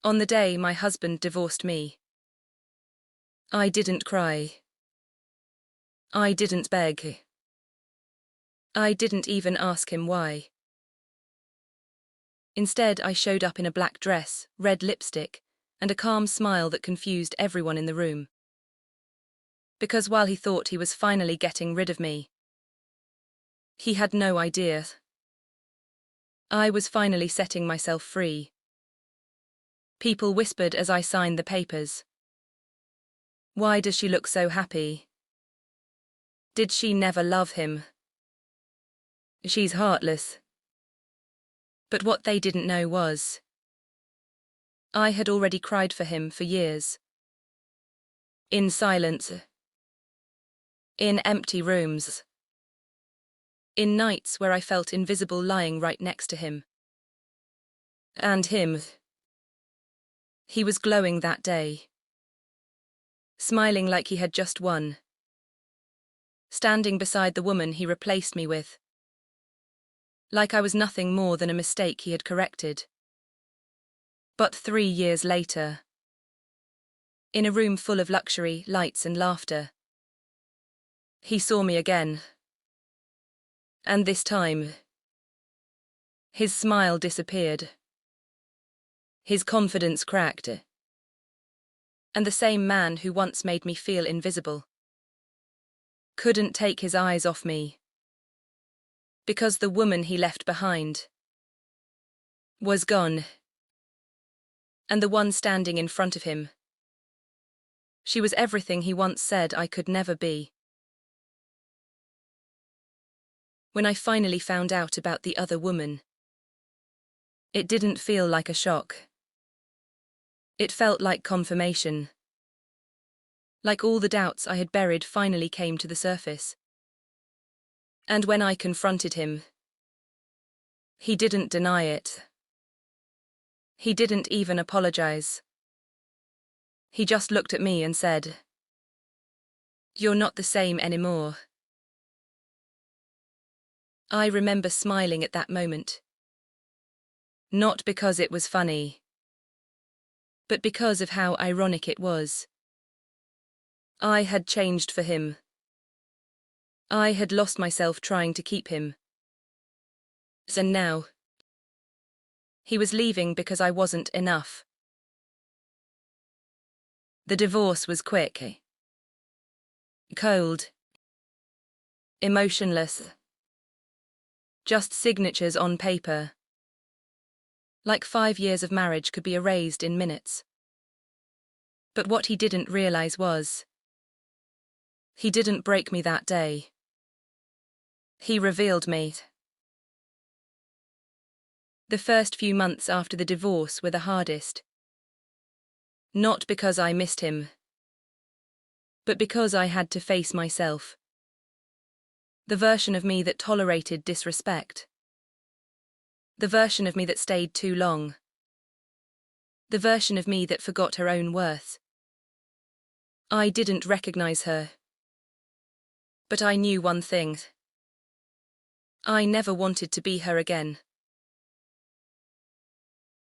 On the day my husband divorced me, I didn't cry. I didn't beg. I didn't even ask him why. Instead, I showed up in a black dress, red lipstick, and a calm smile that confused everyone in the room. Because while he thought he was finally getting rid of me, he had no idea. I was finally setting myself free. People whispered as I signed the papers. Why does she look so happy? Did she never love him? She's heartless. But what they didn't know was, I had already cried for him for years. In silence. In empty rooms. In nights where I felt invisible lying right next to him. And him. He was glowing that day. Smiling like he had just won. Standing beside the woman he replaced me with. Like I was nothing more than a mistake he had corrected. But 3 years later, in a room full of luxury, lights and laughter, he saw me again. And this time, his smile disappeared. His confidence cracked. And the same man who once made me feel invisible couldn't take his eyes off me. Because the woman he left behind was gone. And the one standing in front of him, she was everything he once said I could never be. When I finally found out about the other woman, it didn't feel like a shock. It felt like confirmation. Like all the doubts I had buried finally came to the surface. And when I confronted him, he didn't deny it. He didn't even apologize. He just looked at me and said, "You're not the same anymore." I remember smiling at that moment. Not because it was funny, but because of how ironic it was. I had changed for him. I had lost myself trying to keep him. And now, he was leaving because I wasn't enough. The divorce was quick. Cold. Emotionless. Just signatures on paper. Like 5 years of marriage could be erased in minutes. But what he didn't realize was, he didn't break me that day. He revealed me. The first few months after the divorce were the hardest. Not because I missed him, but because I had to face myself. The version of me that tolerated disrespect. The version of me that stayed too long. The version of me that forgot her own worth. I didn't recognize her. But I knew one thing. I never wanted to be her again.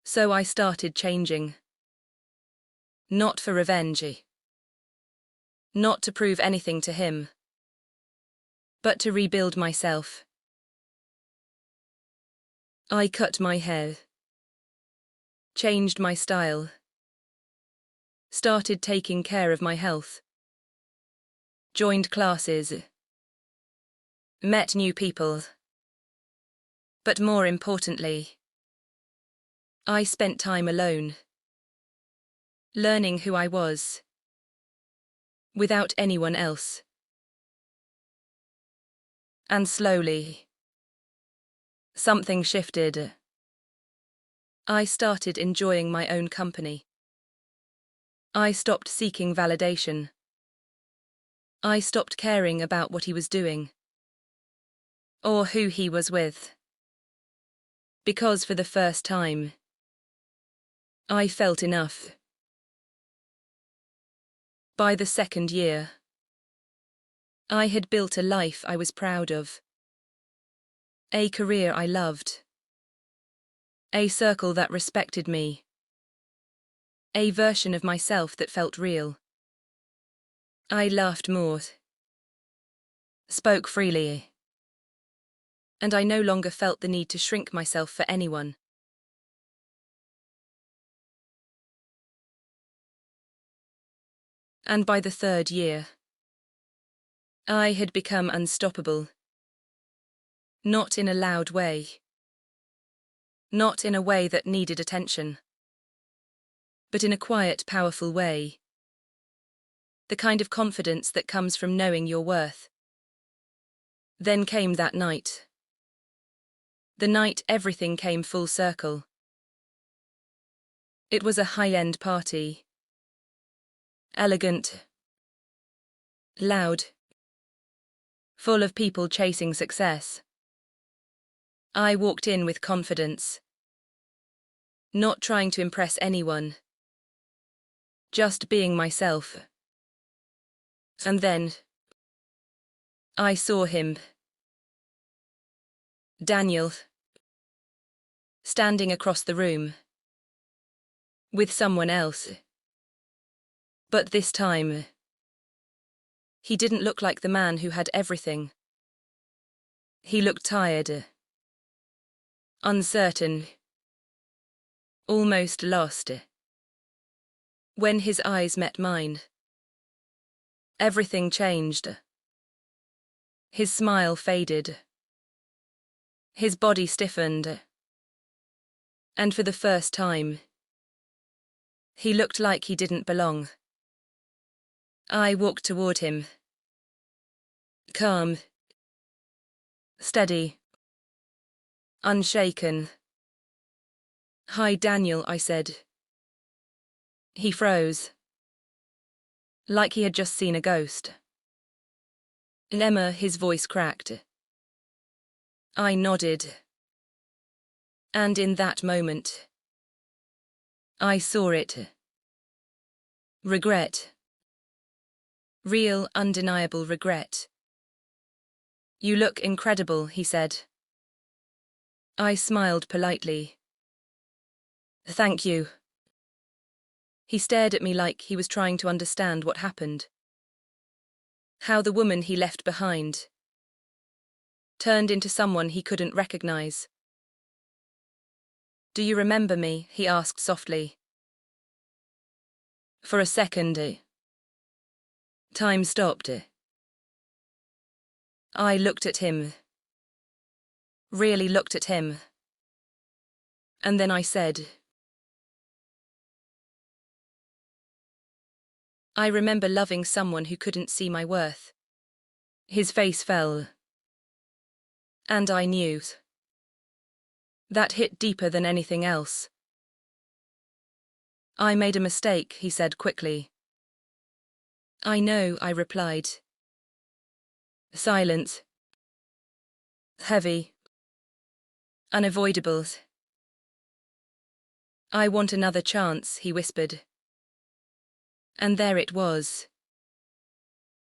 So I started changing. Not for revenge. Not to prove anything to him. But to rebuild myself. I cut my hair. Changed my style. Started taking care of my health. Joined classes. Met new people. But more importantly, I spent time alone. Learning who I was. Without anyone else. And slowly, something shifted. I started enjoying my own company. I stopped seeking validation. I stopped caring about what he was doing. Or who he was with. Because for the first time, I felt enough. By the 2nd year, I had built a life I was proud of. A career I loved. A circle that respected me. A version of myself that felt real. I laughed more. Spoke freely. And I no longer felt the need to shrink myself for anyone. And by the 3rd year, I had become unstoppable. Not in a loud way. Not in a way that needed attention. But in a quiet, powerful way. The kind of confidence that comes from knowing your worth. Then came that night. The night everything came full circle. It was a high-end party. Elegant. Loud. Full of people chasing success. I walked in with confidence. Not trying to impress anyone. Just being myself. And then I saw him. Daniel. Standing across the room. With someone else. But this time, he didn't look like the man who had everything. He looked tired. Uncertain. Almost lost. When his eyes met mine, everything changed. His smile faded. His body stiffened. And for the first time, he looked like he didn't belong. I walked toward him. Calm. Steady. Unshaken. "Hi, Daniel," I said. He froze. Like he had just seen a ghost. "Emma," his voice cracked. I nodded. And in that moment, I saw it. Regret. Real, undeniable regret. "You look incredible," he said. I smiled politely. "Thank you." He stared at me like he was trying to understand what happened. How the woman he left behind turned into someone he couldn't recognize. "Do you remember me?" he asked softly. For a second, time stopped. I looked at him. Really looked at him. And then I said, "I remember loving someone who couldn't see my worth." His face fell. And I knew. That hit deeper than anything else. "I made a mistake," he said quickly. "I know," I replied. Silent. Heavy. Unavoidable. "I want another chance," he whispered. And there it was.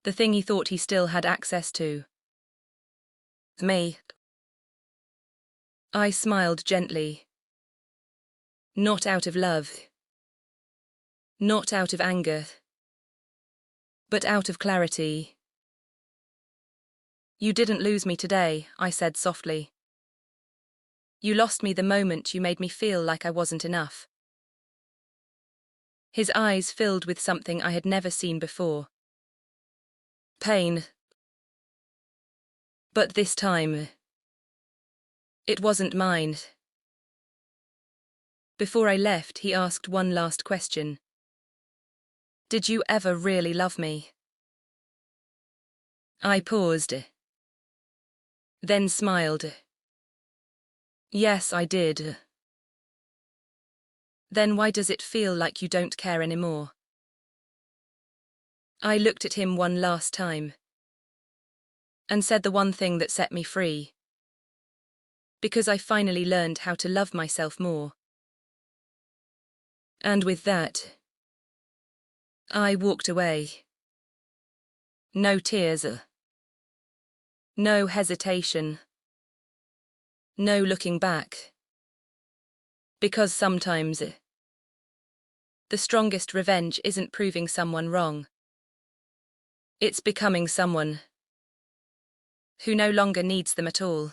The thing he thought he still had access to. Me. I smiled gently. Not out of love. Not out of anger. But out of clarity. "You didn't lose me today," I said softly. "You lost me the moment you made me feel like I wasn't enough." His eyes filled with something I had never seen before. Pain. But this time, it wasn't mine. Before I left, he asked one last question. "Did you ever really love me?" I paused. Then smiled. "Yes, I did." "Then why does it feel like you don't care anymore?" I looked at him one last time. And said the one thing that set me free. Because I finally learned how to love myself more. And with that, I walked away. No tears. No hesitation. No looking back. Because sometimes the strongest revenge isn't proving someone wrong. It's becoming someone who no longer needs them at all.